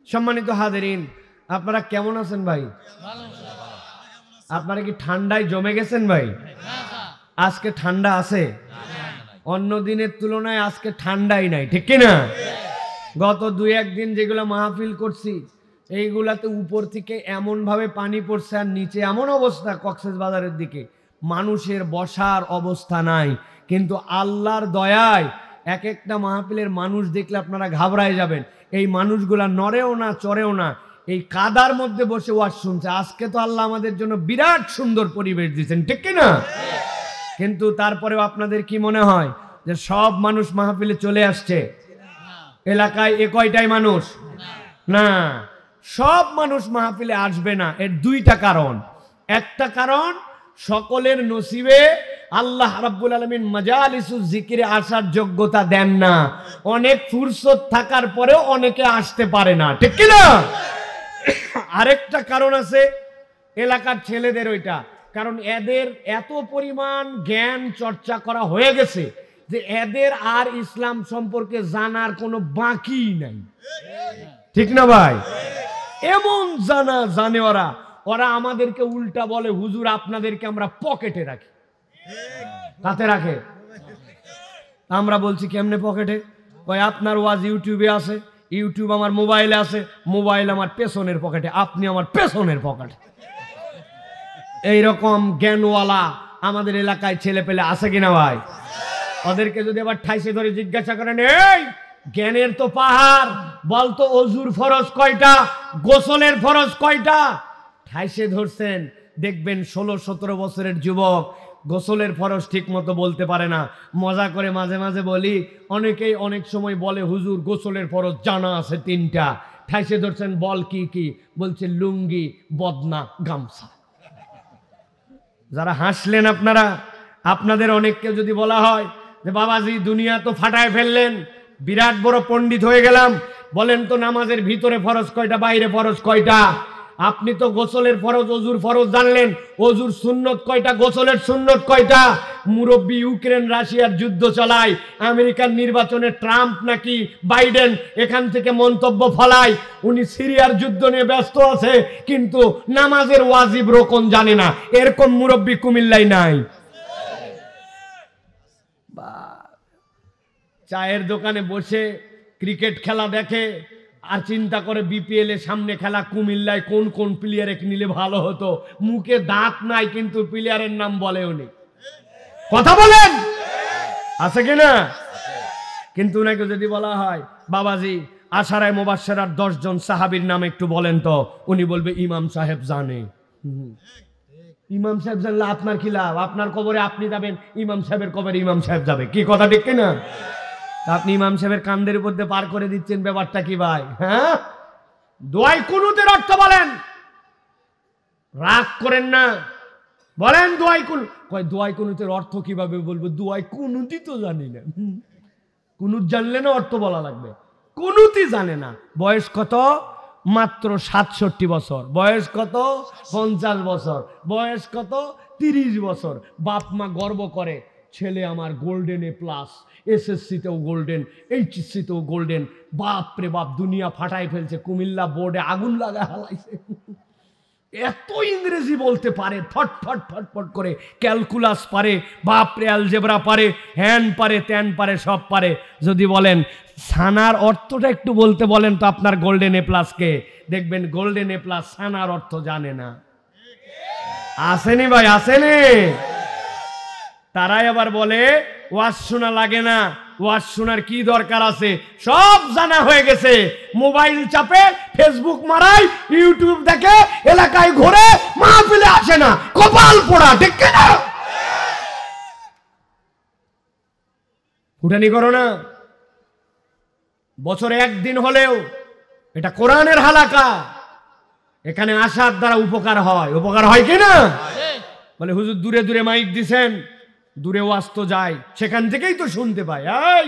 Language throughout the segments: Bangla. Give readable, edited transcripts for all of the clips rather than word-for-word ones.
সম্মানিত হাজিরিন, আপনারা কেমন আছেন ভাই? আপনারা কি ঠান্ডায় জমে গেছেন ভাই? আজকে ঠান্ডা আছে? অন্য দিনের তুলনায় আজকে ঠান্ডাই নাই, ঠিক কিনা? গত 2-1 দিন যেগুলো মাহফিল করছি এইগুলাতে উপর থেকে এমন ভাবে পানি পড়ছে আর নিচে এমন অবস্থা, কক্সবাজারের দিকে মানুষের বসার অবস্থা নাই। কিন্তু আল্লাহর দয়ায় এক একটা মাহফিলের মানুষ দেখলে আপনারা ঘাবড়ায় যাবেন। এই মানুষগুলা নড়েও না, চড়েও না, এই কাদার মধ্যে বসে ওয়াজ শুনছে। আজকে তো আল্লাহ আমাদের জন্য বিরাট সুন্দর পরিবেশ দিয়েছেন, ঠিক কিনা? কিন্তু তারপরেও আপনাদের কি মনে হয় যে সব মানুষ মাহফিলে চলে আসছে? এলাকায় এ কয়টাই মানুষ না, সব মানুষ মাহফিলে আসবে না। এর 2টা কারণ। একটা কারণ, সকলের নসিবে আল্লাহ রাব্বুল আলামিন মাজালিসুজ জিকিরে আসার যোগ্যতা দেন না। অনেক ফুরসত থাকার পরেও অনেকে আসতে পারে না, ঠিক কি না? আরেকটা কারণ আছে এলাকার ছেলেদের, ওইটা কারণ এদের এত পরিমাণ জ্ঞান চর্চা করা হয়ে গেছে যে এদের আর ইসলাম সম্পর্কে জানার কোনো বাকি নাই, ঠিক না ভাই? এমন জানে ওরা আমাদেরকে উল্টা বলে, হুজুর আপনাদেরকে আমরা পকেটে রাখি। কাতে রাখে? আমরা বলছি কেমনে পকেটে? কয় আপনার ওয়াজ ইউটিউবে আছে, ইউটিউব আমার মোবাইলে আছে, মোবাইল আমার পেছনের পকেটে, আপনি আমার পেছনের পকেটে। এইরকম জ্ঞানওয়ালা আমাদের এলাকায় ছেলে পেলে আছে কিনা ভাই? ওদেরকে যদি আবার ঠাইসে ধরে জিজ্ঞাসা করেন, এই জ্ঞানের তো পাহাড়, বলতো অজুর ফরজ কয়টা, গোসলের ফরজ কয়টা? ঠাইসে ধরছেন, দেখবেন 16-17 বছরের যুবক গোসলের ফরজ ঠিক মতো বলতে পারে না। মজা করে মাঝে মাঝে বলি, অনেকেই অনেক সময় বলে হুজুর গোসলের ফরজ জানা আছে 3টা। ঠাইসে ধরছেন, বল কি কি? বলছে লুঙ্গি, বদনা, গামছা। যারা হাসলেন আপনারা, আপনাদের অনেককে যদি বলা হয় যে বাবাজি দুনিয়া তো ফাটায় ফেললেন, বিরাট বড় পণ্ডিত হয়ে গেলাম, বলেন তো নামাজের ভিতরে ফরজ কয়টা, বাইরে ফরজ কয়টা? আপনি তো গোসলের ফরজ, অজুর ফরজ জানলেন, অজুর সুন্নত কয়টা, গোসলের সুন্নত কয়টা? মুরব্বী ইউক্রেন রাশিয়ার যুদ্ধ চালায়, আমেরিকার নির্বাচনে ট্রাম্প নাকি বাইডেন এখান থেকে মন্তব্য ফলায়, উনি সিরিয়ার যুদ্ধ নিয়ে ব্যস্ত আছে, কিন্তু নামাজের ওয়াজিব রোকন জানে না। এরকম মুরব্বী কুমিল্লায় নাই। চায়ের দোকানে বসে ক্রিকেট খেলা দেখে আর চিন্তা করে বিপিএল এর সামনে খেলা কুমিল্লায় কোন কোন প্লেয়ারে নিলে ভালো হতো। মুখে দাঁত নাই কিন্তু প্লেয়ারের নাম বলেও নি। কথা বলেন, আছে কিনা? কিন্তু উনাকে যদি বলা হয় বাবাজি আশারায়ে মুবাশশারার 10 জন সাহাবীর নাম একটু বলেন তো, উনি বলবে ইমাম সাহেব জানে। ইমাম সাহেব জানলে আপনার কি লাভ? আপনার কবরে আপনি যাবেন, ইমাম সাহেবের কবরে ইমাম সাহেব যাবে। কি কথা ঠিক কিনা? আপনি ইমাম সাহেবের কান্দের উপর দিয়ে পার করে দিচ্ছেন, ব্যাপারটা কি ভাই? হ্যাঁ, দোয়াই কুনুতের অর্থ বলেন, রাগ করেন না, বলেন দোয়াই কুনুত। কয় দোয়াই কুনুতের অর্থ কিভাবে বলবো? দোয়াই কুনুতই তো জানি না। কুনুত জানলে না অর্থ বলা লাগবে, কুনুতই জানে না। বয়স কত? মাত্র 67 বছর। বয়স কত? 50 বছর। বয়স কত? 30 বছর। বাপ মা গর্ব করে, ছেলে আমার গোল্ডেন A+, এসএসসিতেও গোল্ডেন, এইচএসসিতেও গোল্ডেন। বাপ রে বাপ, দুনিয়া ফাটাই ফেলছে, কুমিল্লা বোর্ডে আগুন লাগা হালাইছে। এত ইংরেজি বলতে পারে, ফট ফট ফট ফট করে, ক্যালকুলাস পারে, বাপরে অ্যালজেব্রা পারে, হ্যান পারে, ত্যান পারে, সব পারে। যদি বলেন সানার অর্থটা একটু বলতে বলেন তো আপনার গোল্ডেন A+ কে, দেখবেন গোল্ডেন A+ সানার অর্থ জানে না। আসেনি ভাই, আসেনি? তারাই আবার বলে ওয়াজ শোনা লাগে না। ওয়াজ শোনার কি দরকার আছে? সব জানা হয়ে গেছে। মোবাইল চাপে, ফেসবুক মারায়, ইউটিউব দেখে, এলাকায় ঘুরে, মাহফিলে আসে না। কপাল পোড়া, ঠিক কিনা? ফুটানি করো না। বছরে 1 দিন হলেও এটা কোরআনের হালাকা, এখানে আসার দ্বারা উপকার হয়। উপকার হয় কিনা? বলে হুজুর দূরে দূরে মাইক দিছেন, দূরে ওয়াজ তো যায়, সেখান থেকেই তো শুনতে পাই। এই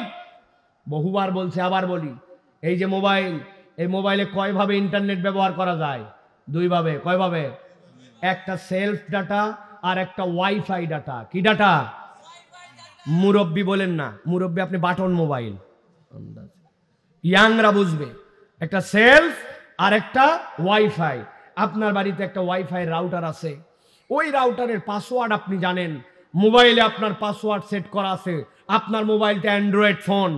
বহুবার বলছে, আবার বলি, এই যে মোবাইল, এই মোবাইলে কয়ভাবে ইন্টারনেট ব্যবহার করা যায়? 2 ভাবে। কয়ভাবে? একটা সেলফ ডাটা আর একটা ওয়াইফাই ডাটা। কি ডাটা? মুরব্বি বলেন না, মুরব্বি আপনি বাটন মোবাইল, ইয়াংরা বুঝবে। একটা সেলফ আরেকটা ওয়াইফাই। আপনার বাড়িতে একটা ওয়াইফাই রাউটার আছে, ওই রাউটারের পাসওয়ার্ড আপনি জানেন, মোবাইলে আপনার পাসওয়ার্ড সেট করা আছে, আপনার মোবাইলটা অ্যান্ড্রয়েড ফোন,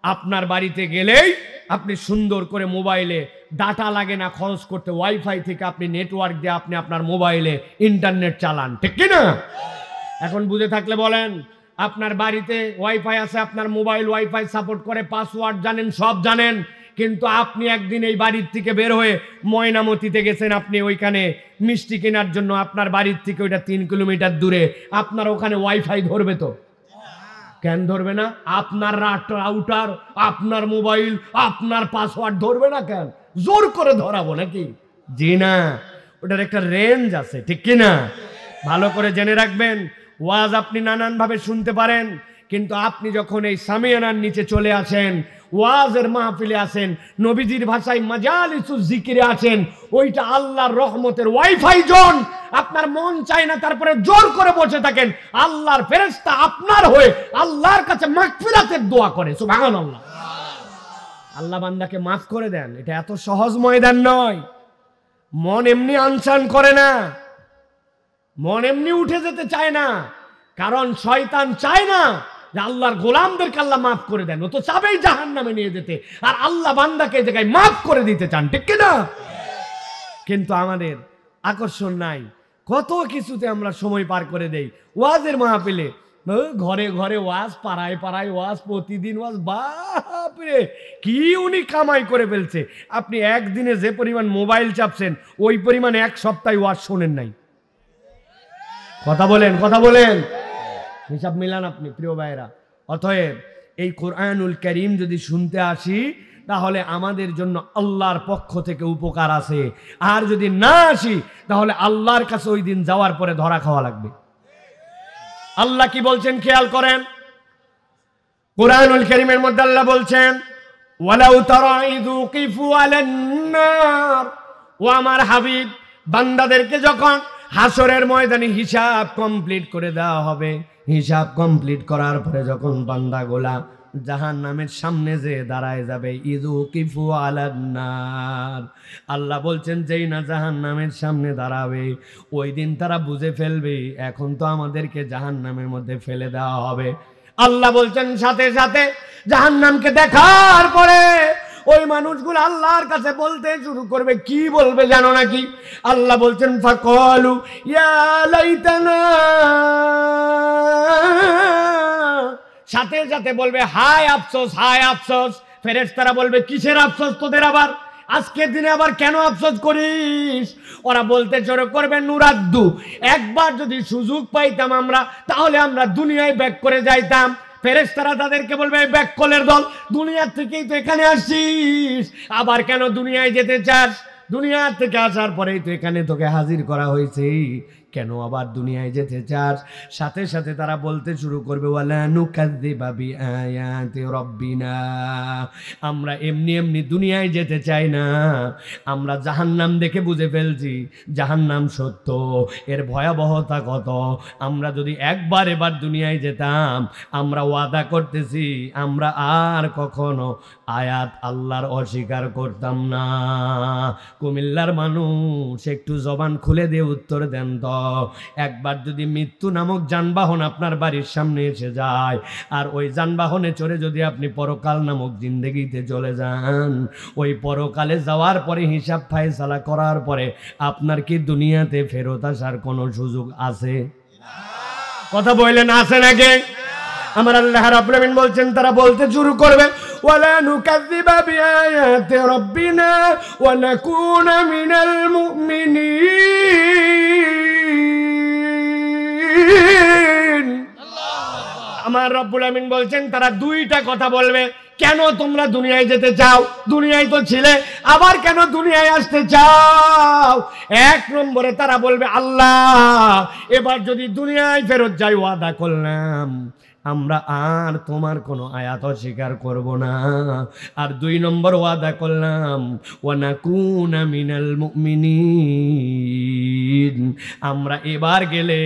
আপনার বাড়িতে গেলেই আপনি সুন্দর করে মোবাইলে ডাটা লাগে না খরচ করতে, ওয়াইফাই থেকে আপনি নেটওয়ার্ক দিয়ে আপনি আপনার মোবাইলে ইন্টারনেট চালান, ঠিক কি না? এখন বুঝে থাকলে বলেন, আপনার বাড়িতে ওয়াইফাই আছে, আপনার মোবাইল ওয়াইফাই সাপোর্ট করে, পাসওয়ার্ড জানেন, সব জানেন, কিন্তু আপনি একদিন এই বাড়ির থেকে বের হয়ে ময়নামতিতে গেছেন, আপনি ওইখানে মিষ্টি কেনার জন্য, আপনার বাড়ির থেকে ওইটা 3 কিলোমিটার দূরে, আপনার ওখানে ওয়াইফাই ধরবে তো? কেন ধরবে না? আপনার রাউটার, আপনার মোবাইল, আপনার পাসওয়ার্ড ধরবে না কেন? জোর করে ধরাবো নাকি? জি না, ওটার একটা রেঞ্জ আছে, ঠিক কি না? ভালো করে জেনে রাখবেন, ওয়াজ আপনি নানান ভাবে শুনতে পারেন, কিন্তু আপনি যখন এই সামিয়ানার নিচে চলে আসেন, ওয়াজের মাহফিলে আছেন, নবীজির ভাষায় মাজালিসুজ জিকিরে আছেন, ওইটা আল্লাহর রহমতের ওয়াইফাই জোন। আপনার মন চায় না, তারপরে জোর করে বসে থাকেন, আল্লাহর ফেরেশতা আপনার হয়ে আল্লাহর কাছে মাগফিরাতের দোয়া করে। সুবহানাল্লাহ। আল্লাহ বান্দাকে মাফ করে দেন, এটা এত সহজ ময়দান নয়। মন এমনি আনসান করে না, মন এমনি উঠে যেতে চায় না, কারণ শয়তান চায় না যে আল্লাহর গোলামদেরকে আল্লাহ মাফ করে দেন, ও তো চাবেই জাহান্নামে নিয়ে যেতে, আর আল্লাহ বান্দাকে এই জায়গায় মাফ করে দিতে চান, ঠিক কিনা? কিন্তু আমাদের আকর্ষণ নাই, কত কিছুতে আমরা সময় পার করে দেই। ওয়াজের মাহফিলে, ঘরে ঘরে ওয়াজ, পাড়ায় পাড়ায় ওয়াজ, প্রতিদিন ওয়াজ, বাপরে কি উনি কামাই করে ফেলছে। আপনি একদিনে যে পরিমাণ মোবাইল চাপছেন, ওই পরিমাণ এক সপ্তাহে ওয়াজ শোনেন নাই। কথা বলেন, কথা বলেন, হিসাব মিলান আপনি প্রিয় ভাইরা। অতএব এই কোরআনুল কারীম যদি শুনতে আসি, তাহলে আমাদের জন্য আল্লাহর পক্ষ থেকে উপকার আছে, আর যদি না আসি তাহলে আল্লাহর কাছে ওই দিন যাওয়ার পরে ধরা খাওয়া লাগবে। আল্লাহ কি বলছেন খেয়াল করেন, কোরআনুল কারীমের মধ্যে আল্লাহ বলছেন, ওয়ালাউ তারা ইযু কিফু আলান নার, ও আমার হাবিব, বান্দাদেরকে যখন হাসরের ময়দানে হিসাব কমপ্লিট করে দেওয়া হবে, হিসাব কমপ্লিট করার পরে যখন বান্দাগুলা জাহান্নামের সামনে যে দাঁড়ায় যাবে, ইযু কিফু আলান নার, আল্লাহ বলছেন যেই না জাহান্নামের সামনে দাঁড়াবে, ওই দিন তারা বুঝে ফেলবে এখন তো আমাদেরকে জাহান্নামের মধ্যে ফেলে দেওয়া হবে। আল্লাহ বলছেন সাথে সাথে জাহান্নামকে দেখার পরে ওই মানুষগুলো আল্লাহর কাছে বলতে শুরু করবে, কি বলবে জানো নাকি? আল্লাহ বলছেন, ফাকালু ইয়া লাইতানা, সাথে সাথে বলবে হায় আফসোস, হায় আফসোস। ফেরেশতারা বলবে, কিসের আফসোস তোদের আবার? আজকের দিনে আবার কেন আফসোস করিস? ওরা বলতে শুরু করবে, নুরাদ্দু, একবার যদি সুযোগ পাইতাম আমরা, তাহলে আমরা দুনিয়ায় ব্যাক করে যাইতাম। ফেরেশতারা তাদেরকে বলবে, ব্যাককলের দল, দুনিয়ার থেকেই তো এখানে আসিস, আবার কেন দুনিয়ায় যেতে চাস? দুনিয়ার থেকে আসার পরেই তো এখানে তোকে হাজির করা হয়েছে, কেন আবার দুনিয়ায় যেতে চাস? সাথে সাথে তারা বলতে শুরু করবে, ওয়ালা নুকাযযিবা বিআয়াতি রাব্বিনা, আমরা এমনি এমনি দুনিয়ায় যেতে চাই না, আমরা জাহান্নাম দেখে বুঝে ফেলছি জাহান্নাম সত্য, এর ভয়াবহতা কত। আমরা যদি একবার এবার দুনিয়ায় যেতাম, আমরা ওয়াদা করতেছি আমরা আর কখনো আয়াত আল্লাহর অস্বীকার করতাম না। কুমিল্লার মানুষ একটু জবান খুলে দিয়ে উত্তর দেন তো, একবার যদি মৃত্যু নামক যানবাহন আপনার বাড়ির সামনে এসে যায়, আর ওই যানবাহনে চড়ে যদি আপনি পরকাল নামক জিন্দেগিতে চলে যান, ওই পরকালে যাওয়ার পরে হিসাব ফায়সালা করার পরে আপনার কি দুনিয়াতে ফেরত আসার কোনো সুযোগ আছে? কথা বললেন, আছে নাকি? আমার আল্লাহ রাব্বুল আলামিন বলছেন, তারা বলতে শুরু করবে, ওয়ালা নুকাযযিবা বিআয়াতি রাব্বিনা ওয়া নাকুনা মিনাল মুমিনিন। আমার রব্বুল আমিন বলছেন, তারা দুইটা কথা বলবে, কেন তোমরা দুনিয়ায় যেতে চাও? দুনিয়ায় তো ছিলে, আবার কেন দুনিয়ায় আসতে চাও? এক নম্বরে তারা বলবে, আল্লাহ এবার যদি দুনিয়ায় ফেরত যাই, ওয়াদা করলাম আমরা আর তোমার কোনো আয়াত অস্বীকার করব না। আর দুই নম্বর ওয়াদা করলাম, ওয়া নাকুনা মিনাল মুমিনিন, মুমিনিন, আমরা এবার গেলে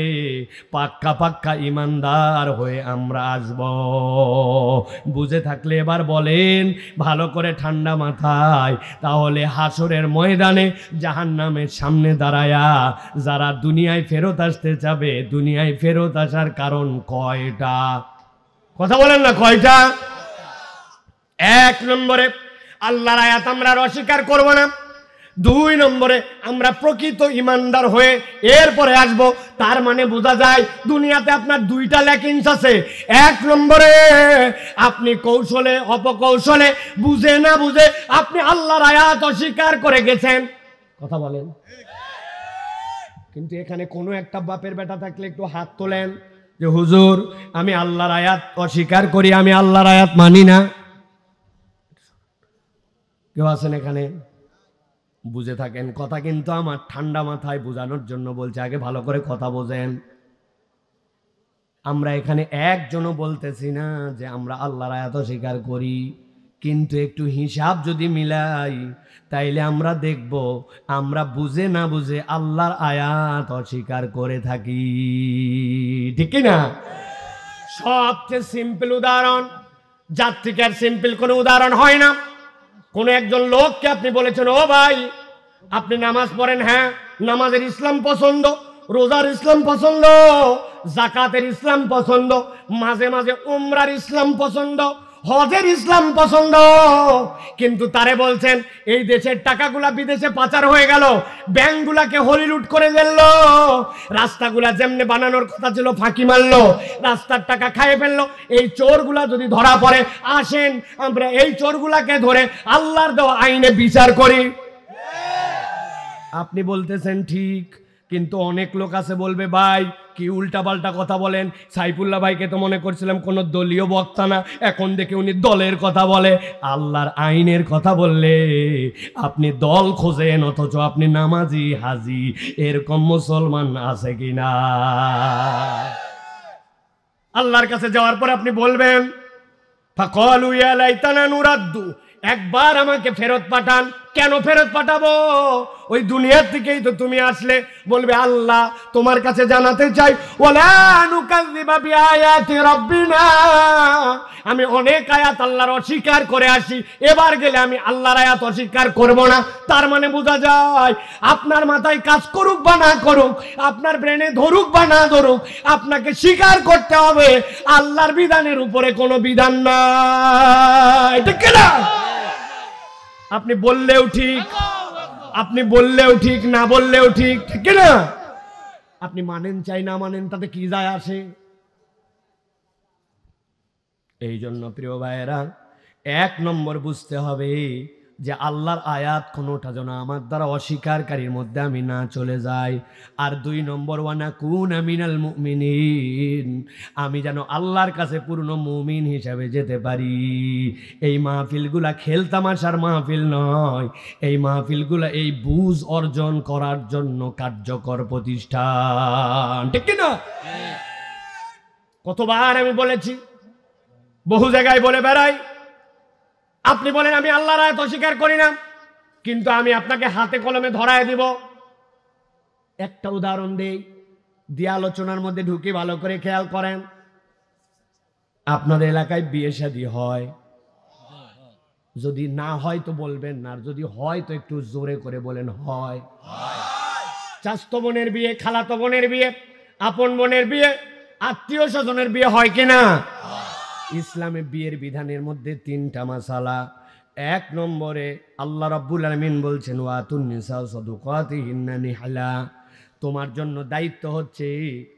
পাক্কা পাক্কা ইমানদার হয়ে আমরা আসব। বুঝে থাকলে এবার বলেন ভালো করে ঠান্ডা মাথায়, তাহলে হাসরের ময়দানে জাহান্নামের সামনে দাঁড়ায়া যারা দুনিয়ায় ফেরত আসতে যাবে, দুনিয়ায় ফেরত আসার কারণ কয়টা? কথা বলেন না, কয়টা? এক নম্বরে আল্লাহর আয়াত আমরা অস্বীকার করব না। দুই নম্বরে আমরা প্রকৃত ইমানদার হয়ে এরপরে আসব। তার মানে বোঝা যায় দুনিয়াতে আপনার দুইটা ল্যাকিংস আছে। এক নম্বরে আপনি কৌশলে অপকৌশলে বুঝে না বুঝে আপনি আল্লাহর আয়াত অস্বীকার করে গেছেন। কথা বলেন। কিন্তু এখানে কোনো একটা বাপের বেটা থাকলে একটু হাত তোলেন যে হুজুর আমি আল্লাহর আয়াত অস্বীকার করি, আমি আল্লাহর আয়াত মানি না। কেউ আছেন এখানে? বুঝে থাকেন কথা, কিন্তু আমার ঠান্ডা মাথায় বোঝানোর জন্য বলছে, আগে ভালো করে কথা বোঝেন। আমরা এখানে একজনও বলতেছি না যে আমরা আল্লাহর আয়াত অস্বীকার করি, কিন্তু একটু হিসাব যদি মিলাই তাইলে আমরা দেখব আমরা বুঝে না বুঝে আল্লাহর আয়াত অস্বীকার করে থাকি, ঠিক না? সবচেয়ে সিম্পল উদাহরণ, যার থেকে আর সিম্পল কোনো উদাহরণ হয় না। কোন একজন লোককে আপনি বলেছেন, ও ভাই আপনি নামাজ পড়েন? হ্যাঁ। নামাজের ইসলাম পছন্দ, রোজার ইসলাম পছন্দ, যাকাতের ইসলাম পছন্দ, মাঝে মাঝে উমরার ইসলাম পছন্দ, হজের ইসলাম পছন্দ। কিন্তু তারে বলছেন এই দেশের টাকাগুলা বিদেশে পাচার হয়ে গেল, ব্যাংকগুলাকে হলিলুট করে ফেলল, রাস্তাগুলা যেমনে বানানোর কথা ছিল ফাঁকি মারলো, রাস্তার টাকা খাইয়ে ফেললো। এই চোরগুলা যদি ধরা পড়ে, আসেন আমরা এই চোরগুলাকে ধরে আল্লাহর দেওয়া আইনে বিচার করি। আপনি বলতেছেন ঠিক, কিন্তু অনেক লোক আছে বলবে ভাই কি উল্টাপাল্টা কথা বলেন, সাইফুল্লাহ ভাইকে তো মনে করছিলাম কোনো দলীয় বক্তা না, এখন দেখে উনি দলের কথা বলে। আল্লাহর আইনের কথা বললে আপনি দল খোঁজেন, অথচ আপনি নামাজি হাজি। এরকম মুসলমান আছে কিনা? আল্লাহর কাছে যাওয়ার পর আপনি বলবেন ফাকালু ইয়া লাইতানা নুরাদ্দু, একবার আমাকে ফেরত পাঠান। কেন ফেরত পাঠাবো? ওই দুনিয়ার থেকেই তো তুমি আসলে। বলবে আল্লাহ তোমার কাছে জানাতে চাই, ওয়ালা নুকাযযিবা বিআয়াতি রাব্বিনা, আমি অনেক আয়াত আল্লাহর অস্বীকার করে আসি, এবার গেলে আমি আল্লাহর আয়াত অস্বীকার করব না। তার মানে বোঝা যায় আপনার মাথায় কাজ করুক বা না করুক, আপনার ব্রেনে ধরুক বা না ধরুক, আপনাকে স্বীকার করতে হবে আল্লাহর বিধানের উপরে কোনো বিধান নাই, ঠিক না? আপনি বললেও ঠিক, আপনি বললেও ঠিক, না বললেও ঠিক, ঠিক না? আপনি মানেন চাই না মানেন তাতে কি যায় আসে? এই জন্য প্রিয় ভাইয়েরা, এক নম্বর বুঝতে হবে যে আল্লাহর আয়াত কোনোটা যেন আমার দ্বারা অস্বীকারীর মধ্যে আমি না চলে যাই। আর দুই নম্বর ওয়ানাকুনা মিনাল মুমিনিন, আমি যেন আল্লাহর কাছে পূর্ণ মুমিন হিসাবে যেতে পারি। এই মাহফিলগুলা খেলতামাশার মাহফিল নয়, এই মাহফিলগুলা এই বুঝ অর্জন করার জন্য কার্যকর প্রতিষ্ঠান, ঠিক না? কতবার আমি বলেছি, বহু জায়গায় বলে বেড়াই। আপনি বলেন আমি আল্লাহর আয়াত অস্বীকার করি না, কিন্তু আমি আপনাকে হাতে কলমে ধরায় দিব। একটা উদাহরণ দেই, দিয়ে আলোচনার মধ্যে ঢুকে ভালো করে খেয়াল করেন। আপনাদের এলাকায় বিয়ে শাদী হয়? যদি না হয় তো বলবেন না, আর যদি হয় তো একটু জোরে করে বলেন হয়। চাচতো বোনের বিয়ে, খালাতো বোনের বিয়ে, আপন বোনের বিয়ে, আত্মীয় স্বজনের বিয়ে হয় কিনা? ইসলামে বিয়ের বিধানের মধ্যে তিনটা মাসালা। এক নম্বরে আল্লাহ রাব্বুল আলামিন বলছেন ওয়াতুন নিসা সাদুকাতিহিন্না নিহালা, তোমার জন্য দায়িত্ব হচ্ছে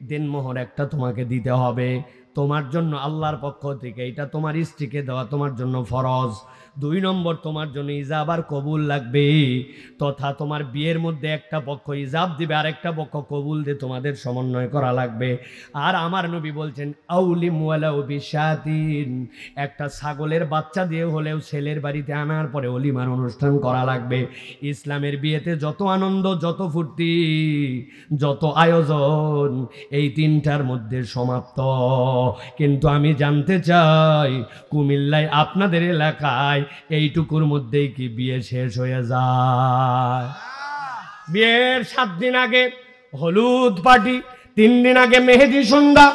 দেনমোহর একটা তোমাকে দিতে হবে, তোমার জন্য আল্লাহর পক্ষ থেকে, এটা তোমার স্ত্রীকে দেওয়া তোমার জন্য ফরজ। দুই নম্বর তোমার জন্য ইজাব আর কবুল লাগবে, তথা তোমার বিয়ের মধ্যে একটা পক্ষ ইজাব দিবে আর একটা পক্ষ কবুল দিয়ে তোমাদের সমন্বয় করা লাগবে। আর আমার নবী বলছেন আউলিম ওয়ালাউ বিশাতিন, একটা ছাগলের বাচ্চা দিয়ে হলেও ছেলের বাড়িতে আনার পরে অলিমার অনুষ্ঠান করা লাগবে। ইসলামের বিয়েতে যত আনন্দ, যত ফুর্তি, যত আয়োজন এই তিনটার মধ্যে সমাপ্ত। কিন্তু আমি জানতে চাই কুমিল্লায় আপনাদের এলাকায় এইটুকুর মধ্যেই কি বিয়ে শেষ হয়ে যায়? বিয়ের 7 দিন আগে হলুদ পার্টি, 3 দিন আগে মেহেদি সন্ধ্যা,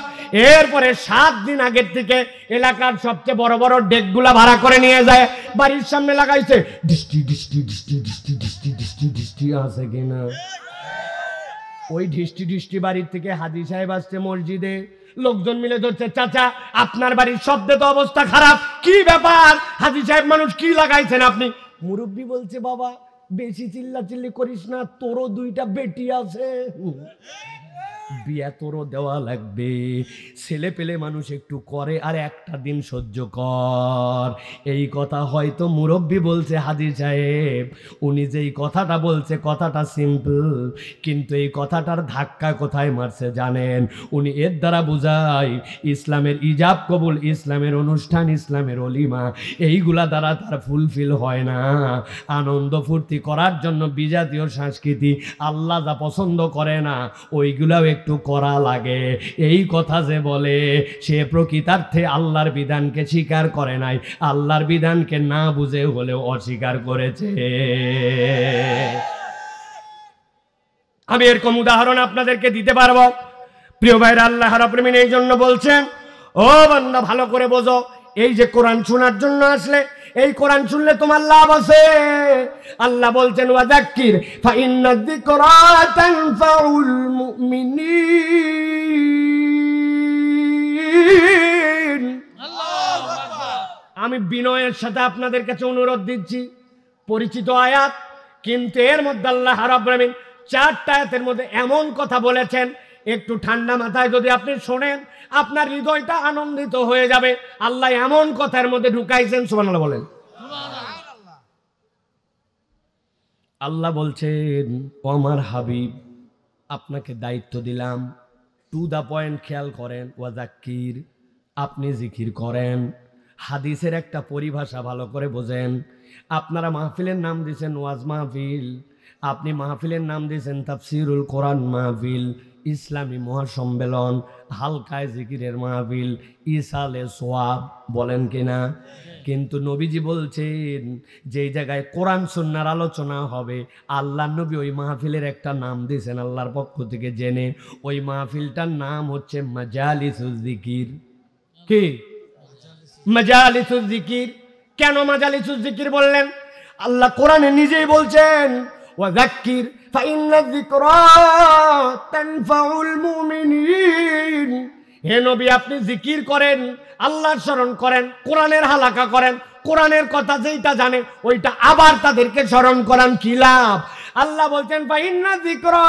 এরপরে 7 দিন আগের থেকে এলাকার সবচেয়ে বড় বড় ডেকগুলা ভাড়া করে নিয়ে যায়, বাড়ির সামনে লাগাইছে। ডিস্টি ডিস্টি ডিস্টি ডিস্টি ডিস্টি ডিস্টি ডিস্টি আছে কিনা? ওই ডিস্টি ডিস্টি বাড়ির থেকে হাজী সাহেব আসছে মসজিদে, লোকজন মিলে ধরছে, চাচা আপনার বাড়ির শব্দে তো অবস্থা খারাপ, কি ব্যাপার? হাজী সাহেব মানুষ কি লাগাইছেন আপনি? মুরব্বী বলছে, বাবা বেশি চিল্লাচিল্লি করিস না, তোরও 2টা বেটি আছে, বিয়া তোরও দেওয়া লাগবে, ছেলে পেলে মানুষ একটু করে, আর একটা দিন সহ্য কর। এই কথা হয়তো মুরব্বী বলছে হাজী সাহেব, উনি যেই কথাটা বলছে কথাটা সিম্পল, কিন্তু এই কথাটার ধাক্কা কোথায় মারছে জানেন? উনি এর দ্বারা বোঝায় ইসলামের ইজাব কবুল, ইসলামের অনুষ্ঠান, ইসলামের অলিমা, এইগুলা দ্বারা তার ফুলফিল হয় না। আনন্দ ফুর্তি করার জন্য বিজাতীয় সংস্কৃতি আল্লাহ যা পছন্দ করে না ওইগুলাও একটু করা লাগে। এই কথা যে বলে সে প্রকৃতার্থে আল্লাহর বিধানকে স্বীকার করে নাই, আল্লাহর বিধানকে না বুঝে হলেও অস্বীকার করেছে। আমি এরকম উদাহরণ আপনাদেরকে দিতে পারবো। প্রিয় ভাইরা, আল্লাহ রাব্বুল আলামিন এই জন্য বলছেন, ও বান্দা ভালো করে বোঝো, এই যে কোরআন শোনার জন্য আসলে, এই কোরআন শুনলে তোমার লাভ আছে। আল্লাহ বলছেন, ওয়াযাক্কির ফাইন্নায যিকরা তানফাউল মুমিনিন। আল্লাহু আকবার। আমি বিনয়ের সাথে আপনাদের কাছে অনুরোধ দিচ্ছি, পরিচিত আয়াত, কিন্তু এর মধ্যে আল্লাহ রাব্বুল আলামিন 4টা আয়াতের মধ্যে এমন কথা বলেছেন, একটু ঠান্ডা মাথায় যদি আপনি শোনেন আপনার হৃদয়টা আনন্দিত হয়ে যাবে। আল্লাহ এমন কথার মধ্যে ঢুকাইছেন, সুবহানাল্লাহ বলেন। আল্লাহ বলছেন, ও আমার হাবিব, আপনাকে দায়িত্ব দিলাম, টু দা পয়েন্ট খেয়াল করেন, ওয়াযাক্কির, আপনি জিকির করেন। হাদিসের একটা পরিভাষা ভালো করে বোঝেন। আপনারা মাহফিলের নাম দিয়েছেন ওয়াজ মাহফিল, আপনি মাহফিলের নাম দিয়েছেন তাফসিরুল কোরআন মাহফিল, ইসলামী মহাসম্মেলন, হালকায় জিকিরের মাহফিল, ইসালে সোয়াব, বলেন কিনা? কিন্তু নবীজি বলছেন যেই জায়গায় কোরআন সুন্নাহর আলোচনা হবে, আল্লাহ নবী ওই মাহফিলের একটা নাম দিয়েছেন আল্লাহর পক্ষ থেকে জেনে। ওই মাহফিলটার নাম হচ্ছে মাজালিসুজ জিকির। কি মাজালিসুজ জিকির? কেন মাজালিসুজ জিকির বললেন? আল্লাহ কোরআনে নিজেই বলছেন, ওয়াযাক্কির ফাইন্নায যিকরা তানফাউল মুমিনিন। হে নবী, আপনি জিকির করেন, আল্লাহর স্মরণ করেন, কোরআনের হালাকা করেন, কোরআনের কথা যেইটা জানে ওইটা আবার তাদেরকে স্মরণ করান, কি লাভ? আল্লাহ বলছেন, ফাইন্নায যিকরা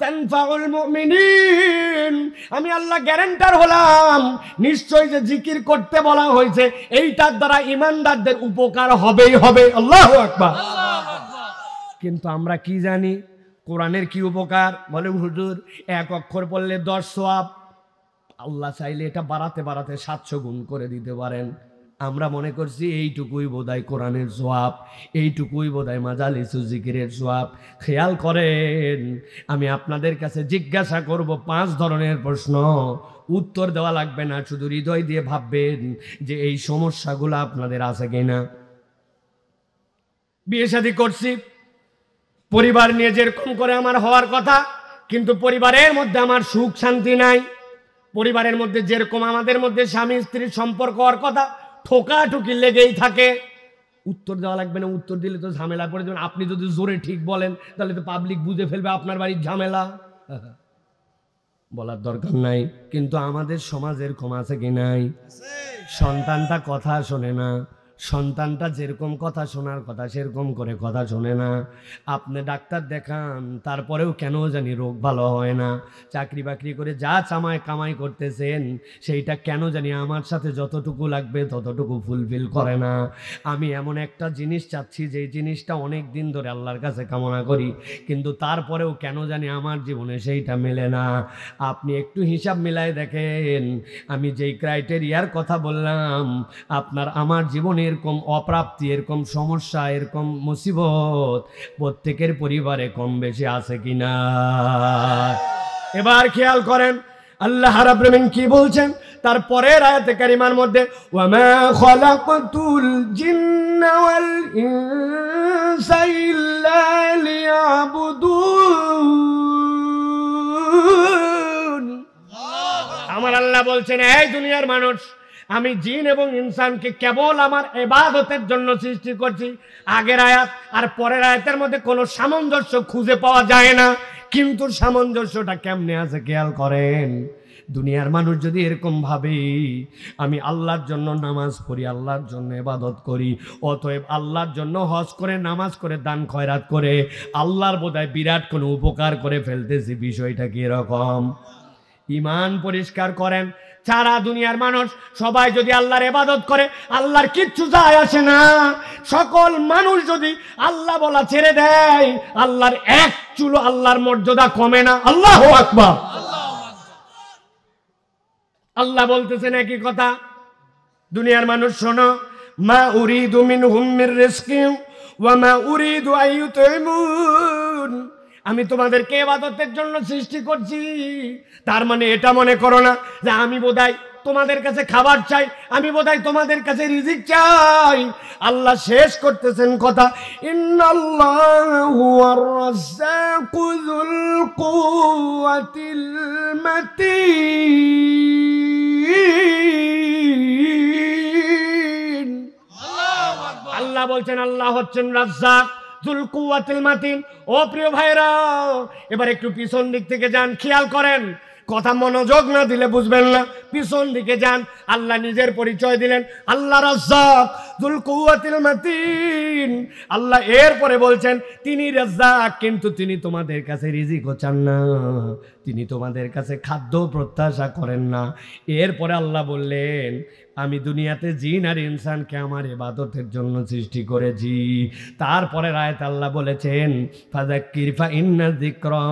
তানফাউল মুমিনিন। আমি আল্লাহ গ্যারান্টার হলাম, নিশ্চয় যে জিকির করতে বলা হয়েছে এইটার দ্বারা ঈমানদারদের উপকার হবেই হবে। আল্লাহু আকবার। কিন্তু আমরা কি জানি কোরআনের কি উপকার? বলে হুজুর 1 অক্ষর পড়লে 10 সওয়াব। আল্লাহ চাইলে এটা বাড়াতে বাড়াতে 700 গুণ করে দিতে পারেন। আমরা মনে করছি এইটুকুই বোধহয় কোরআনের সওয়াব, এইটুকুই বোধহয় মাজালিসুজ জিকিরের সওয়াব। খেয়াল করেন, আমি আপনাদের কাছে জিজ্ঞাসা করব 5 ধরনের প্রশ্ন, উত্তর দেওয়া লাগবে না, শুধু হৃদয় দিয়ে ভাববেন যে এই সমস্যাগুলো আপনাদের আছে কিনা। বিয়ে শাদী করছি, পরিবার নিয়ে যেরকম করে আমার হওয়ার কথা, কিন্তু পরিবারের মধ্যে আমার সুখ শান্তি নাই। পরিবারের মধ্যে যেরকম আমাদের মধ্যে স্বামী স্ত্রীর সম্পর্ক হওয়ার কথা, ঠোকাঠুকি লেগেই থাকে। উত্তর দেওয়া লাগবে না, উত্তর দিলে তো ঝামেলা পড়ে যাবেন। আপনি যদি জোরে ঠিক বলেন তাহলে তো পাবলিক বুঝে ফেলবে আপনার বাড়ির ঝামেলা। বলার দরকার নাই, কিন্তু আমাদের সমাজ এরকম আছে কি নাই? সন্তানটা কথা শোনে না, সন্তানটা যেরকম কথা শোনার কথা সেরকম করে কথা শোনে না। আপনি ডাক্তার দেখান, তারপরেও কেন জানি রোগ ভালো হয় না। চাকরি বাকরি করে যা কামাই করতেছেন সেইটা কেন জানি আমার সাথে যতটুকু লাগবে ততটুকু ফুলফিল করে না। আমি এমন একটা জিনিস চাচ্ছি যে জিনিসটা অনেক দিন ধরে আল্লাহর কাছে কামনা করি, কিন্তু তারপরেও কেন জানি আমার জীবনে সেইটা মেলে না। আপনি একটু হিসাব মিলায় দেখেন, আমি যেই ক্রাইটেরিয়ার কথা বললাম, আপনার আমার জীবনে এরকম অপ্রাপ্তি, এরকম সমস্যা, এরকম মুসিবত প্রত্যেকের পরিবারে কম বেশি আছে কিনা? এবার খেয়াল করেন আল্লাহ রাব্বুল আলামিন কি বলছেন তার পরের আয়াতে কারিমার মধ্যে, ওয়ামা খালাকতুল জিন্না ওয়াল ইনসা ইল্লা লিয়াবুদুন। আল্লাহ বলছেন, এই দুনিয়ার মানুষ, আমি জিন এবং ইনসানকে কেবল আমার ইবাদতের জন্য সৃষ্টি করছি। আগের আয়াত আর পরের আয়াতের মধ্যে কোনো সামঞ্জস্য খুঁজে পাওয়া যায় না, কিন্তু সামঞ্জস্যটা কেমনে আছে খেয়াল করেন। দুনিয়ার মানুষ যদি এরকম ভাবে আমি আল্লাহর জন্য নামাজ পড়ি, আল্লাহর জন্য ইবাদত করি, অতএব আল্লাহর জন্য হজ করে, নামাজ করে, দান খয়রাত করে আল্লাহর বোধহয় বিরাট কোনো উপকার করে ফেলতেছি, বিষয়টা কি এরকম? ঈমান পরিষ্কার করেন। সারা দুনিয়ার মানুষ সবাই যদি আল্লাহর ইবাদত করে, আল্লাহর কিচ্ছু যায় আসে না। সকল মানুষ যদি আল্লাহ বলা ছেড়ে দেয়, আল্লাহর এক চুলো আল্লাহর মর্যাদা কমে না। আল্লাহু আকবার। আল্লাহ বলতেছেন একই কথা। দুনিয়ার মানুষ শোনো, মা উরিদু মিনহুম মির রিজকিন ওয়া মা উরিদু আইয়ুতইমুন। আমি তোমাদেরকে ইবাদতের জন্য সৃষ্টি করছি, তার মানে এটা মনে করো না যে আমি বোধহয় তোমাদের কাছে খাবার চাই, আমি বোধহয় তোমাদের কাছে রিজিক চাই। আল্লাহ শেষ করতেছেন কথা, ইন্নাল্লাহু হুয়ার রাজ্জাকু যুল কুওয়াতিল মাতিন। আল্লাহ বলছেন আল্লাহ হচ্ছেন রাজ্জাক যুল কুওয়াতিল মাতিন। ও প্রিয় ভাইরা, এবার একটু পিছন দিক থেকে যান, খেয়াল করেন, কথা মনোযোগ না দিলে বুঝবেন না। পিছন দিকে যান, আল্লাহ নিজের পরিচয় দিলেন, আল্লাহ রাজ্জাক যুল কুওয়াতিল মাতিন। আল্লাহ এরপরে বলছেন তিনি রাজ্জাক, কিন্তু তিনি তোমাদের কাছে রিজিকও চান না, তিনি তোমাদের কাছে খাদ্য প্রত্যাশা করেন না। এরপরে আল্লাহ বললেন আমি দুনিয়াতে জিন আর ইনসানকে আমার ইবাদতের জন্য সৃষ্টি করেছি। তারপরে আয়াত আল্লাহ বলেছেন ফাযাক্কির ফাইন্না যিকরা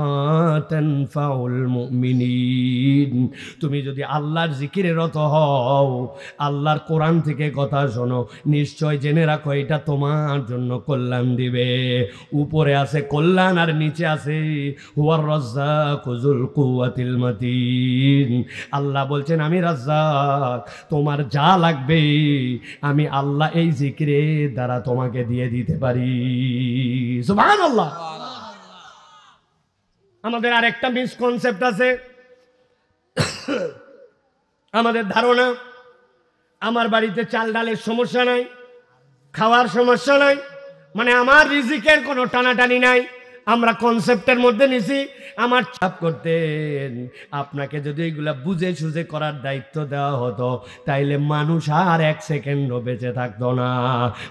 তানফাউল মুমিনিন। তুমি যদি আল্লাহর জিকিরে রত হও, আল্লাহর কোরআন থেকে কথা শোনো, নিশ্চয় জেনে রাখো এটা তোমার জন্য কল্যাণ দিবে। উপরে আছে কল্যাণ আর নিচে আছে হুয়ার রাজ্জাকু যুল কুওয়াতিল মাতিন। আল্লাহ বলছেন আমি রাজ্জাক, তোমার যা লাগবে আমি আল্লাহ এই জিকিরের দ্বারা তোমাকে দিয়ে দিতে পারি। সুবহানাল্লাহ। আমাদের আরেকটা মিসকনসেপ্ট আছে। আমাদের ধারণা আমার বাড়িতে চাল ডালের সমস্যা নাই, খাওয়ার সমস্যা নাই, মানে আমার রিজিকের কোনো টানাটানি নাই। আমরা কনসেপ্টের মধ্যে নিছি আমার চাপ করতেন। আপনাকে যদি এগুলা বুঝে সুঝে করার দায়িত্ব দেওয়া হতো, তাইলে মানুষ আর এক সেকেন্ডও বেঁচে থাকতো না।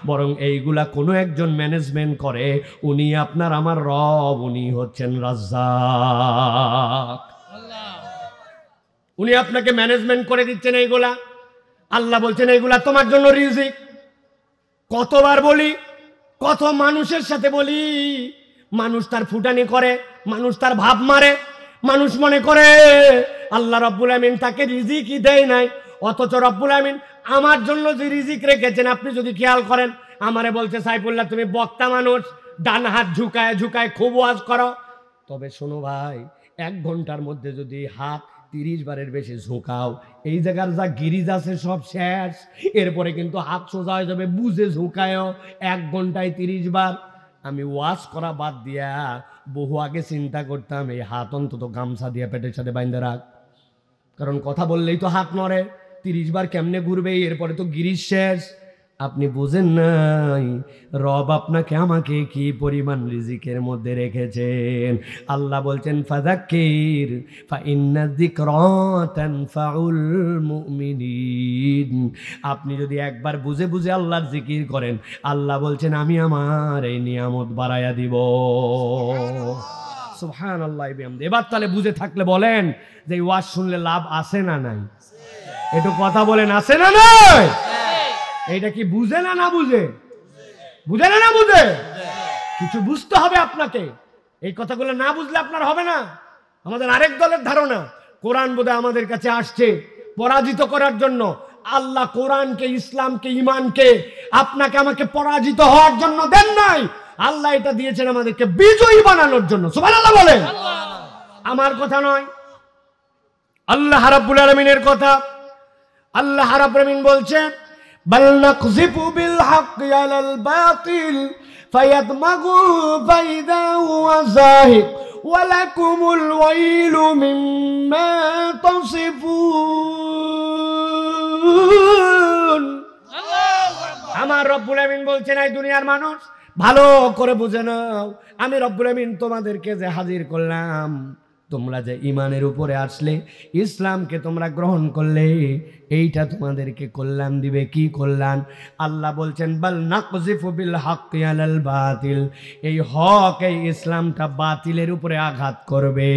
বরং এইগুলা কোনো একজন ম্যানেজমেন্ট করে, উনি আপনার আমার রব, উনি হচ্ছেন রাজ্জাক। উনি আপনাকে ম্যানেজমেন্ট করে দিচ্ছেন এইগুলা। আল্লাহ বলছেন এইগুলা তোমার জন্য রিজিক। কতবার বলি, কত মানুষের সাথে বলি, মানুষ তার ফুটানি করে, মানুষ তার ভাব মারে, মানুষ মনে করে আল্লাহ রব্বুল আমিন তাকে রিজিকই দেয় নাই, অথচ রব্বুল আমিন আমার জন্য যে রিজিক রেখেছেন, আপনি যদি খেয়াল করেন, আমারে বলছে সাইফুল্লাহ তুমি বক্তা মানুষ, ডান হাত ঝুঁকায় ঝুঁকায় খুব ওয়াজ করো। তবে শোনো ভাই, 1 ঘন্টার মধ্যে যদি হাত 30 বারের বেশি ঝুঁকাও, এই জায়গার যা গিরিজ আছে সব শেষ। এরপরে কিন্তু হাত সোজা হয়ে যাবে, বুঝে ঝুঁকায়ও 1 ঘন্টায় 30 বার। আমি ওয়াজ করা বাদ দিয়া বহু আগে চিন্তা করতাম এই হাত অন্তত গামছা দিয়া পেটের সাথে বাইন্ধে রাখ, কারণ কথা বললেই তো হাত নড়ে। 30 বার কেমনে ঘুরবে, এরপরে তো গিরিশ শেষ। আপনি বুঝেন নাই রব আপনাকে আমাকে কি পরিমাণ রিজিকের মধ্যে রেখেছেন। আল্লাহ বলছেন ফাযাক্কির ফাইন্না যিকরা তানফাউল মুমিনিন। আপনি যদি একবার বুঝে বুঝে আল্লাহর জিকির করেন, আল্লাহ বলছেন আমি আমার এই নিয়ামত বাড়ায়া দিব। সুবহানাল্লাহ। এবার তাহলে বুঝে থাকলে বলেন যে ওয়াজ শুনলে লাভ আছে না নাই? একটু কথা বলেন, আছে না নাই? এইটা কি বুঝে না না বুঝে? বুঝে না না বুঝে? কিছু বুঝতে হবে আপনাকে। এই কথাগুলো না বুঝলে আপনার হবে না। আমাদের আরেক দলের ধারণা কোরআন বোধহয় আমাদের কাছে আসছে পরাজিত করার জন্য। আল্লাহ কোরআনকে, ইসলামকে, ঈমানকে আপনাকে আমাকে পরাজিত হওয়ার জন্য দেন নাই। আল্লাহ এটা দিয়েছেন আমাদেরকে বিজয়ী বানানোর জন্য। সুবহানাল্লাহ বলেন। আমার কথা নয়, আল্লাহ রাব্বুল আলামিনের কথা। আল্লাহ রাব্বুল আলামিন বলছেন বাল নাকযিফু বিল হাক্কি আলাল বাতিল ফায়াদমাগু ফাইদা হুয়া যাহিক ওয়ালাকুমুল ওয়াইলু মিম্মা তাসিফুন। আমার রব্বুল আমিন বলছেন, এই দুনিয়ার মানুষ ভালো করে বুঝে নাও, আমি রব্বুল আমিন তোমাদেরকে যে হাজির করলাম, তোমরা যে ইমানের উপরে আসলে, ইসলামকে তোমরা গ্রহণ করলে, এইটা তোমাদেরকে কল্যাণ দিবে। কি কল্যাণ? আল্লাহ বলছেন বাল নাকযিফু বিল হাক্কি আলাল বাতিল, এই হক, এই ইসলামটা বাতিলের উপরে আঘাত করবে।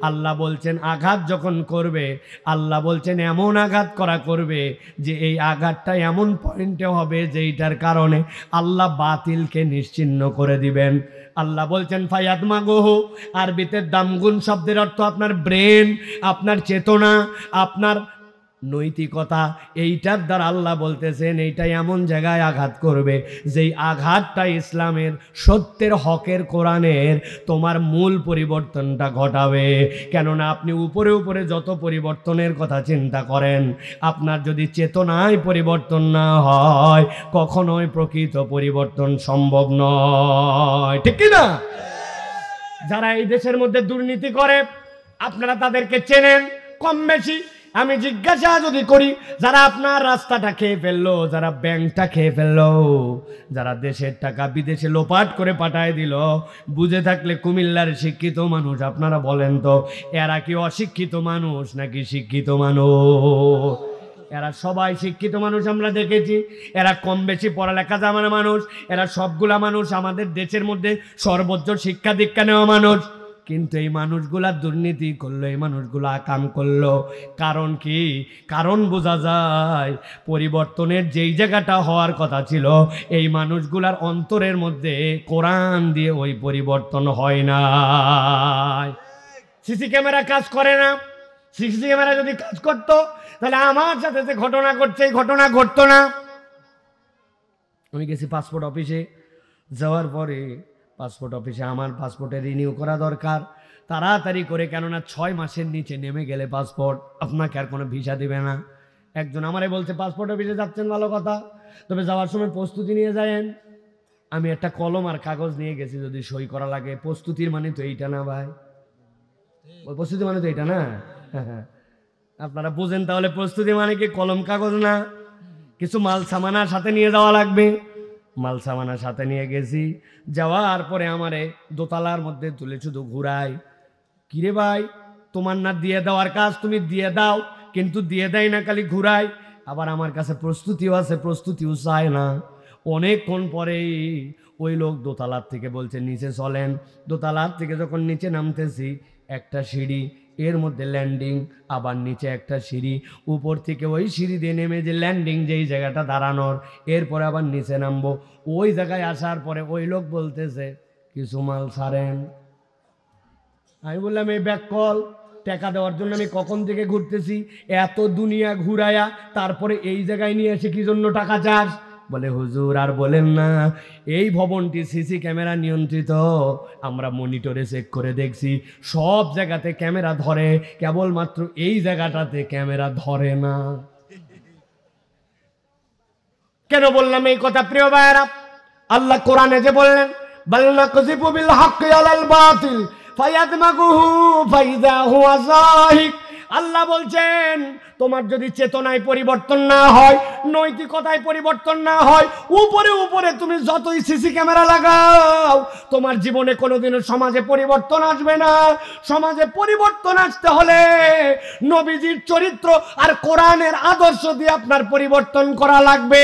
আল্লাহ বলছেন আঘাত যখন করবে, আল্লাহ বলছেন এমন আঘাত করবে যে এই আঘাতটা এমন পয়েন্টে হবে যেইটার কারণে আল্লাহ বাতিলকে নিশ্চিহ্ন করে দিবেন। আল্লাহ বলছেন ফায়াদমাগুহু, আরবিতে দামগুন শব্দের অর্থ আপনার ব্রেন, আপনার চেতনা, আপনার নৈতিকতা। এইটার দ্বারা আল্লাহ বলতেছেন এইটা এমন জায়গায় আঘাত করবে যেই আঘাতটা ইসলামের, সত্যের, হকের, কোরআনের তোমার মূল পরিবর্তনটা ঘটাবে। কেননা আপনি উপরে উপরে যত পরিবর্তনের কথা চিন্তা করেন, আপনার যদি চেতনায় পরিবর্তন না হয়, কখনোই প্রকৃত পরিবর্তন সম্ভব নয়। ঠিক কি না? যারা এই দেশের মধ্যে দুর্নীতি করে আপনারা তাদেরকে চেনেন কম বেশি। আমি জিজ্ঞাসা যদি করি, যারা আপনার রাস্তাটা খেয়ে ফেললো, যারা ব্যাংকটা খেয়ে ফেললো, যারা দেশের টাকা বিদেশে লোপাট করে পাঠায় দিল, বুঝে থাকলে কুমিল্লার শিক্ষিত মানুষ, আপনারা বলেন তো এরা কি অশিক্ষিত মানুষ নাকি শিক্ষিত মানুষ? এরা সবাই শিক্ষিত মানুষ, আমরা দেখেছি। এরা কম বেশি পড়ালেখা জানা মানুষ, এরা সবগুলা মানুষ আমাদের দেশের মধ্যে সর্বোচ্চ শিক্ষা দীক্ষা নেওয়া মানুষ। কিন্তু এই মানুষগুলা দুর্নীতি করলো, এই মানুষগুলা কাম করলো। কারণ কি? কারণ বোঝা যায় পরিবর্তনের যেই জায়গাটা হওয়ার কথা ছিল, এই মানুষগুলার অন্তরের মধ্যে কোরআন দিয়ে ওই পরিবর্তন হয় না। সিসি ক্যামেরা কাজ করে না। সিসি ক্যামেরা যদি কাজ করতো তাহলে আমার সাথে যে ঘটনা ঘটছে এই ঘটনা ঘটতো না। আমি গেছি পাসপোর্ট অফিসে, যাওয়ার পরে পাসপোর্ট অফিসে আমার পাসপোর্টে রিনিউ করা দরকার তাড়াতাড়ি করে, কেননা 6 মাসের নিচে নেমে গেলে পাসপোর্ট আপনাকে আর কোনো ভিসা দিবে না। একজন আমারে বলছে পাসপোর্ট অফিসে যাচ্ছেন, ভালো কথা, তবে যাওয়ার সময় প্রস্তুতি নিয়ে যায়েন। আমি একটা কলম আর কাগজ নিয়ে গেছি, যদি সই করা লাগে। প্রস্তুতির মানে তো এইটা না ভাই, ওই প্রস্তুতি মানে তো এইটা না। আপনারা বুঝেন তাহলে প্রস্তুতি মানে কি কলম কাগজ না, কিছু মাল সামানার সাথে নিয়ে যাওয়া লাগবে। মাল সামানার সাথে নিয়ে গেছি, যাওয়ার পরে আমারে দোতলার মধ্যে তুলে শুধু ঘুরাই। কিরে ভাই, তোমার না দিয়ে দেওয়ার কাজ, তুমি দিয়ে দাও, কিন্তু দিয়ে দেয় না, খালি ঘুরাই। আবার আমার কাছে প্রস্তুতিও আছে, প্রস্তুতিও চায় না। অনেকক্ষণ পরেই ওই লোক দোতলার থেকে বলছে নিচে চলেন। দোতলার থেকে যখন নিচে নামতেছি, একটা সিঁড়ি, এর মধ্যে ল্যান্ডিং, আবার নিচে একটা সিঁড়ি, উপর থেকে ওই সিঁড়ি দিয়ে নেমে যে ল্যান্ডিং যেই জায়গাটা দাঁড়ানোর, এরপরে আবার নিচে নামবো। ওই জায়গায় আসার পরে ওই লোক বলতেছে কিছু মাল ছাড়েন। আমি বললাম এই ব্যাক কল, টাকা দেওয়ার জন্য আমি কখন থেকে ঘুরতেছি, এত দুনিয়া ঘুরায়া তারপরে এই জায়গায় নিয়ে এসে কি জন্য টাকা চাস? বলে হুজুর আর বলেন না, এই ভবনটি সিসি ক্যামেরা নিয়ন্ত্রিত, আমরা মনিটরে চেক করে দেখছি সব জায়গাতে ক্যামেরা ধরে, কেবলমাত্র এই জায়গাটাতে ক্যামেরা ধরে না। কেন বললাম এই কথা প্রিয় ভাইয়েরা? আল্লাহ কোরআনে যে বললেন বাল নাকযিফু বিল হাক্কি আলাল বাতিল ফায়াদমাগুহু ফাইযা হুয়া যাহিক, আল্লাহ বলছেন তোমার যদি চেতনায় পরিবর্তন না হয়, নৈতিকতায় পরিবর্তন না হয়, উপরে উপরে তুমি যতই সিসি ক্যামেরা লাগাও, তোমার জীবনে কোনোদিনও সমাজে পরিবর্তন আসবে না। সমাজে পরিবর্তন আসতে হলে নবীজির চরিত্র আর কোরআনের আদর্শ দিয়ে আপনার পরিবর্তন করা লাগবে।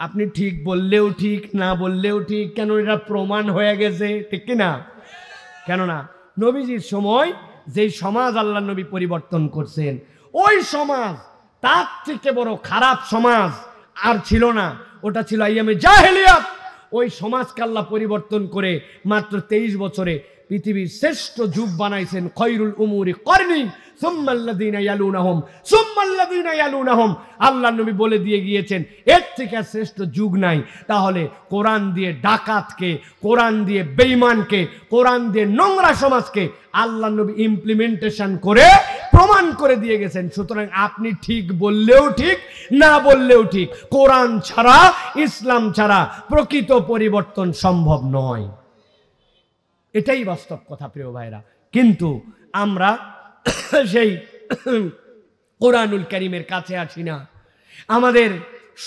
আপনি ঠিক বললেও ঠিক, না বললেও ঠিক, কেন এটা প্রমাণ হয়ে গেছে, ঠিক কিনা? কেননা নবীজির সময় যেই সমাজ আল্লাহ নবী পরিবর্তন করছেন, ওই সমাজ তার থেকে বড় খারাপ সমাজ আর ছিল না। ওটা ছিল আইয়ামে জাহেলিয়াত। ওই সমাজকে আল্লাহ পরিবর্তন করে মাত্র 23 বছরে পৃথিবীর শ্রেষ্ঠ যুগ বানাইছেন। খয়রুল উমুরি করনি সুম্মাল্লাযীনা ইয়ালুনাহুম সুম্মাল্লাযীনা ইয়ালুনাহুম, আল্লাহ নবী বলে দিয়ে গিয়েছেন এর থেকে শ্রেষ্ঠ যুগ নাই। তাহলে কোরআন দিয়ে ডাকাতকে, কোরআন দিয়ে বেঈমানকে, কোরআন দিয়ে নোংরা সমাজকে আল্লাহ নবী ইমপ্লিমেন্টেশন করে প্রমাণ করে দিয়ে গেছেন। সুতরাং আপনি ঠিক বললেও ঠিক, না বললেও ঠিক, কোরআন ছাড়া, ইসলাম ছাড়া প্রকৃত পরিবর্তন সম্ভব নয়। এটাই বাস্তব কথা প্রিয় ভাইরা। কিন্তু আমরা সেই কোরআনুল কারীমের কাছে আসি না। আমাদের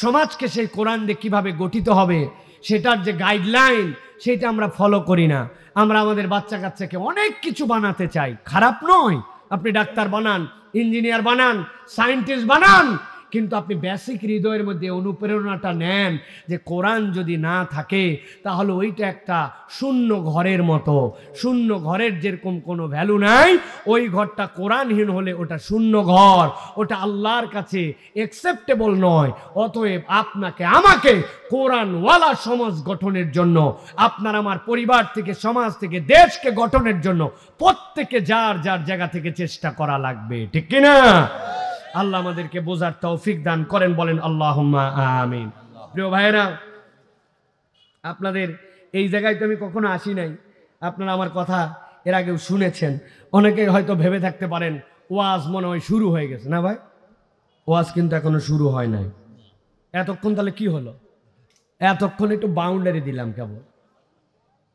সমাজকে সেই কোরআন দিয়ে কীভাবে গঠিত হবে সেটার যে গাইডলাইন সেটা আমরা ফলো করি না। আমরা আমাদের বাচ্চা কাচ্চাকে অনেক কিছু বানাতে চাই, খারাপ নয়, আপনি ডাক্তার বানান, ইঞ্জিনিয়ার বানান, সায়েন্টিস্ট বানান, কিন্তু আপনি বেসিক হৃদয়ের মধ্যে অনুপ্রেরণাটা নেন যে কোরআন যদি না থাকে তাহলে ওইটা একটা শূন্য ঘরের মতো। শূন্য ঘরের যেরকম কোনো ভ্যালু নাই, ওই ঘরটা কোরআনহীন হলে ওটা শূন্য ঘর, ওটা আল্লাহর কাছে অ্যাকসেপ্টেবল নয়। অতএব আপনাকে আমাকে কোরআনওয়ালা সমাজ গঠনের জন্য, আপনার আমার পরিবার থেকে, সমাজ থেকে, দেশকে গঠনের জন্য প্রত্যেকে যার যার জায়গা থেকে চেষ্টা করা লাগবে, ঠিক কিনা? আল্লাহ আমাদেরকে বোঝার তৌফিক দান করেন, বলেন আল্লাহুম্মা আমিন। প্রিয় ভাইয়েরা, আপনাদের এই জায়গায় তো আমি কখনো আসি নাই, আপনারা আমার কথা এর আগেও শুনেছেন। অনেকে হয়তো ভেবে থাকতে পারেন ওয়াজ মনে হয় শুরু হয়ে গেছে। না ভাই, ওয়াজ কিন্তু এখনো শুরু হয় নাই। এতক্ষণ তাহলে কি হলো? এতক্ষণ একটু বাউন্ডারি দিলাম কেবল।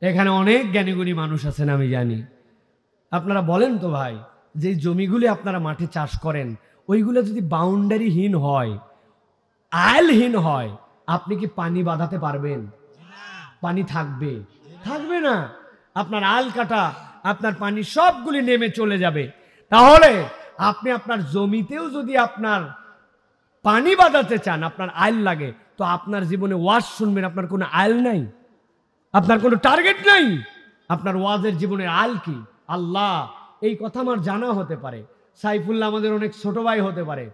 এখানে অনেক জ্ঞানীগুণী মানুষ আছেন আমি জানি। আপনারা বলেন তো ভাই, যে জমিগুলি আপনারা মাঠে চাষ করেন ওইগুলো যদি বাউন্ডারিহীন হয়, আইলহীন হয়, আপনি কি পানি বাঁধাতে পারবেন? পানি থাকবে? থাকবে না। আপনার আল কাটা, আপনার পানি সবগুলি নেমে চলে যাবে। তাহলে আপনি আপনার জমিতেও যদি আপনার পানি বাঁধাতে চান, আপনার আইল লাগে, তো আপনার জীবনে ওয়াজ শুনবেন, আপনার কোনো আইল নাই, আপনার কোনো টার্গেট নাই। আপনার ওয়াজের জীবনের আইল কি? আল্লাহ। এই কথা আমার জানা হতে পারে। সাইফুল্লাহ আমাদের অনেক ছোট ভাই হতে পারে,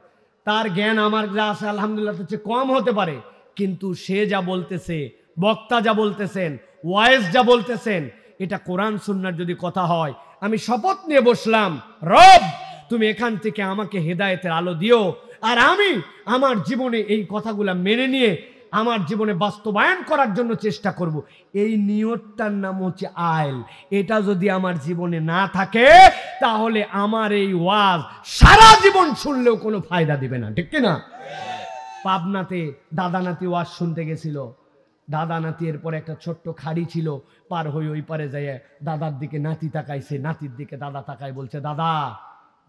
তার জ্ঞান আমার যা আছে আলহামদুলিল্লাহ তার চেয়ে কম হতে পারে, কিন্তু সে যা বলতেছে, বক্তা যা বলতেছেন, ওয়াইজ যা বলতেছেন, এটা কোরআন সুন্নাহর যদি কথা হয়, আমি শপথ নিয়ে বসলাম, রব তুমি এখান থেকে আমাকে হেদায়েতের আলো দিও, আর আমি আমার জীবনে এই কথাগুলা মেনে নিয়ে আমার জীবনে বাস্তবায়ন করার জন্য চেষ্টা করব। এই নিয়তটার নাম হচ্ছে আইল। এটা যদি আমার জীবনে না থাকে তাহলে আমার এই ওয়াজ সারা জীবন শুনলেও কোনো ফায়দা দিবে না, ঠিক না? পাবনাতে দাদা নাতি ওয়াজ শুনতে গেছিল। দাদা নাতি এরপর একটা ছোট্ট খাড়ি ছিল, পার হয়ে ওই পারে যাই দাদার দিকে নাতি তাকাইছে, নাতির দিকে দাদা তাকায়, বলছে দাদা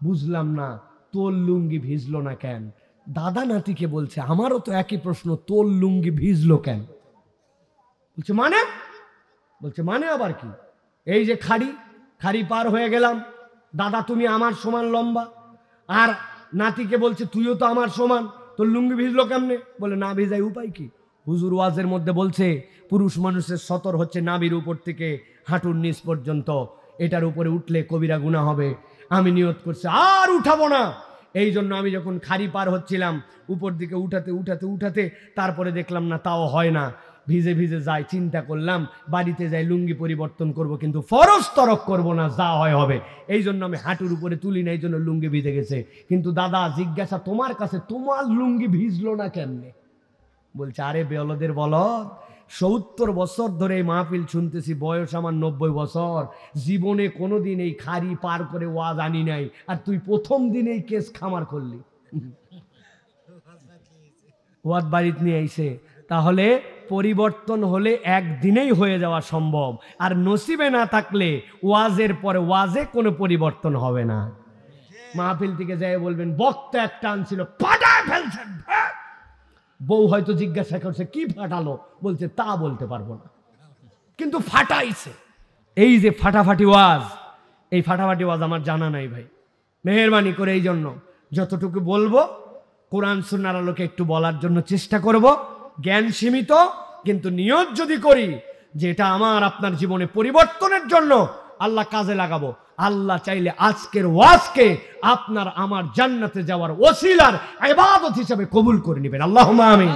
বুঝলাম না তোর লুঙ্গি ভিজলো না কেন? দাদা নাতিকে বলছে আমারও তো একই প্রশ্ন, তোর লুঙ্গি ভিজলো কেন? বলছে মানে? বলছে মানে আবার কি? এই যে খাড়ি পার হয়ে গেলাম, দাদা তুমি আমার সমান লম্বা, আর নাতিকে বলছে তুইও তো আমার সমান, তোর লুঙ্গি ভিজলো কেমনে? বলে না ভিজাই উপায় কি? হুজুর ওয়াজের মধ্যে বলছে পুরুষ মানুষের সতর হচ্ছে নাভির উপর থেকে হাঁটুর নিচ পর্যন্ত, এটার উপরে উঠলে কবিরা গুনাহ হবে। আমি নিয়ত করছি আর উঠাবো না। এই জন্য আমি যখন খাড়ি পার হচ্ছিলাম উপর দিকে উঠাতে তারপরে দেখলাম না, তাও হয় না, ভিজে ভিজে যাই। চিন্তা করলাম বাড়িতে যাই লুঙ্গি পরিবর্তন করব, কিন্তু ফরজ তরক করবো না, যা হয় হবে। এই জন্য আমি হাঁটুর উপরে তুলি না, এই জন্য লুঙ্গি ভিজে গেছে। কিন্তু দাদা জিজ্ঞাসা তোমার কাছে, তোমার লুঙ্গি ভিজলো না কেমনে? বলছে আরে বেওলদের বলদ, 70 বছর ধরে এই মাহফিল শুনতেছি, বয়স আমার 90 বছর, জীবনে কোনোদিন এই খাড়ি পার করে ওয়াজ আনি নাই, আর তুই প্রথম দিনেই কেস খামার করলি, ওয়াজ বাড়িতে নিয়ে আইছে। তাহলে পরিবর্তন হলে একদিনেই হয়ে যাওয়া সম্ভব, আর নসিবে না থাকলে ওয়াজের পরে ওয়াজে কোনো পরিবর্তন হবে না। মাহফিল থেকে যাই বলবেন বক্তা একটা আনছিল, ফাটায় ফেলছেন। বউ হয়তো জিজ্ঞাসা করছে কি ফাটালো, বলছে তা বলতে পারবো না, কিন্তু ফাটাইছে। এই যে ফাটাফাটি ওয়াজ, এই ফাটাফাটি ওয়াজ আমার জানা নাই ভাই। মেহেরবানি করে এই জন্য যতটুকু বলবো কোরআন সুন্নাহর আলোকে একটু বলার জন্য চেষ্টা করব। জ্ঞান সীমিত, কিন্তু নিয়ত যদি করি যে এটা আমার আপনার জীবনে পরিবর্তনের জন্য আল্লাহ কাজে লাগাবো, আল্লাহ চাইলে আজকের ওয়াজকে আপনার আমার জান্নাতে যাওয়ার ওসিলার ইবাদত হিসেবে কবুল করে নেবেন। আল্লাহুম্মা আমিন।